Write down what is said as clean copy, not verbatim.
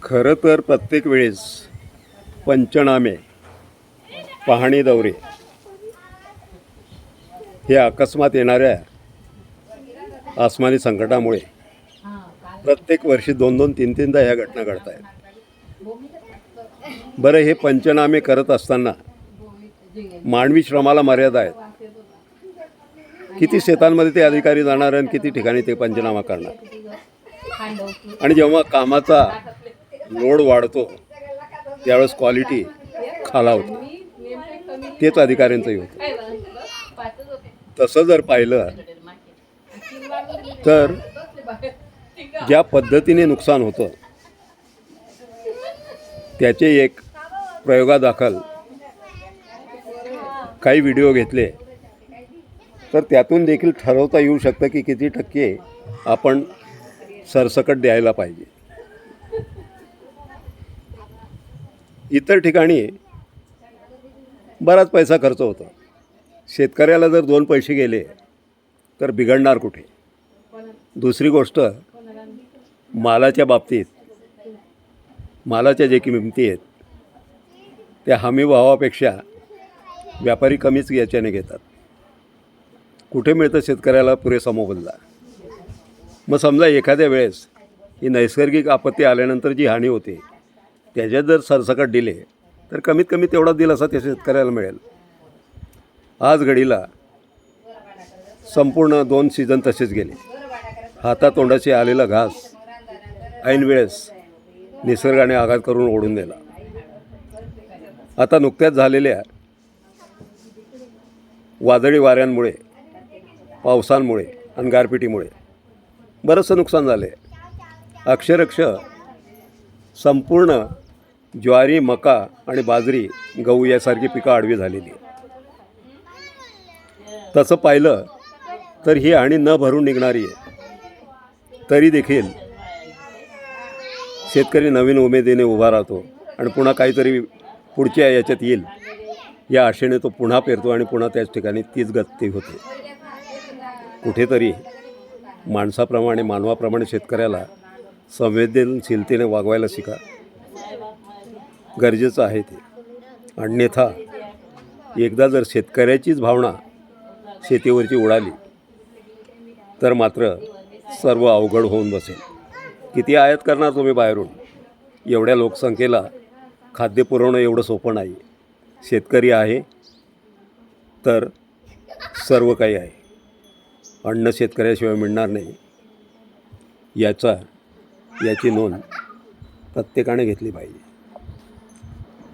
खरं तर प्रत्येक वेळेस पंचनामे, पाहणी दौरे हे अकस्मात येणाऱ्या आसमानी संकटामुळे प्रत्येक वर्षी 2-2, 3-3दा ह्या घटना घडत आहेत. बरं, हे पंचनामे करत असताना मानवी श्रमाला मर्यादा आहेत. किती शेतांमध्ये ते अधिकारी जाणार आणि किती ठिकाणी ते पंचनामा करणार. आणि जेव्हा कामाचा लोड वाढतो त्यावेळेस क्वालिटी खालावते. तेच अधिकाऱ्यांचंही होतं. तसं जर पाहिलं तर ज्या पद्धतीने नुकसान होतं त्याचे एक प्रयोगादाखल काही व्हिडिओ घेतले तर त्यातून देखील ठरवता येऊ शकतं की किती टक्के आपण सरसकट द्यायला पाहिजे. इतर ठिकाणी बराच पैसा खर्च होतो. शेतकऱ्याला जर 2 पैसे गेले तर बिघडणार कुठे. दुसरी गोष्ट, मालाच्या बाबतीत मालाच्या जे किमती आहेत त्या हमी भावापेक्षा व्यापारी कमीच याच्याने घेतात. कुठे मिळतं शेतकऱ्याला पुरेसा मोबदला. मग समजा एखाद्या वेळेस ही नैसर्गिक आपत्ती आल्यानंतर जी हानी होते त्याच्यात जर सरसकट दिले तर कमीत कमी तेवढा दिल असा त्या शेतकऱ्याला मिळेल. आज घडीला संपूर्ण 2 सीझन तसेच गेले. हातातोंडाशी आलेला घास ऐन वेळेस निसर्गाने आघात करून ओढून नेला. आता नुकत्याच झालेल्या वादळी वाऱ्यांमुळे, पावसांमुळे आणि गारपिटीमुळे बरंचसं नुकसान झालं आहे. अक्षरशः संपूर्ण ज्वारी, मका आणि बाजरी, गहू यासारखी पिकं आडवी झालेली आहे. तसं पाहिलं तर ही हानी न भरून निघणारी आहे. तरी देखील शेतकरी नवीन उमेदीने उभा राहतो आणि पुन्हा काहीतरी पुढच्या याच्यात येईल या आशेने तो पुन्हा पेरतो आणि पुन्हा त्याच ठिकाणी तीच गती होते. कुठेतरी माणसाप्रमाणे, मानवाप्रमाणे शेतकऱ्याला संवेदनशीलतेने वागवायला शिका. गरजेचं आहे ते. अन्यथा एकदा जर शेतकऱ्याचीच भावना शेतीवरची उडाली तर मात्र सर्व अवघड होऊन बसेल. किती आयात करणार तुम्ही बाहेरून. एवढ्या लोकसंख्येला खाद्य पुरवणं एवढं सोपं नाही. शेतकरी आहे तर सर्व काही आहे. अन्न शेतकऱ्याशिवाय मिळणार नाही. याची नोंद प्रत्येकाने घेतली पाहिजे.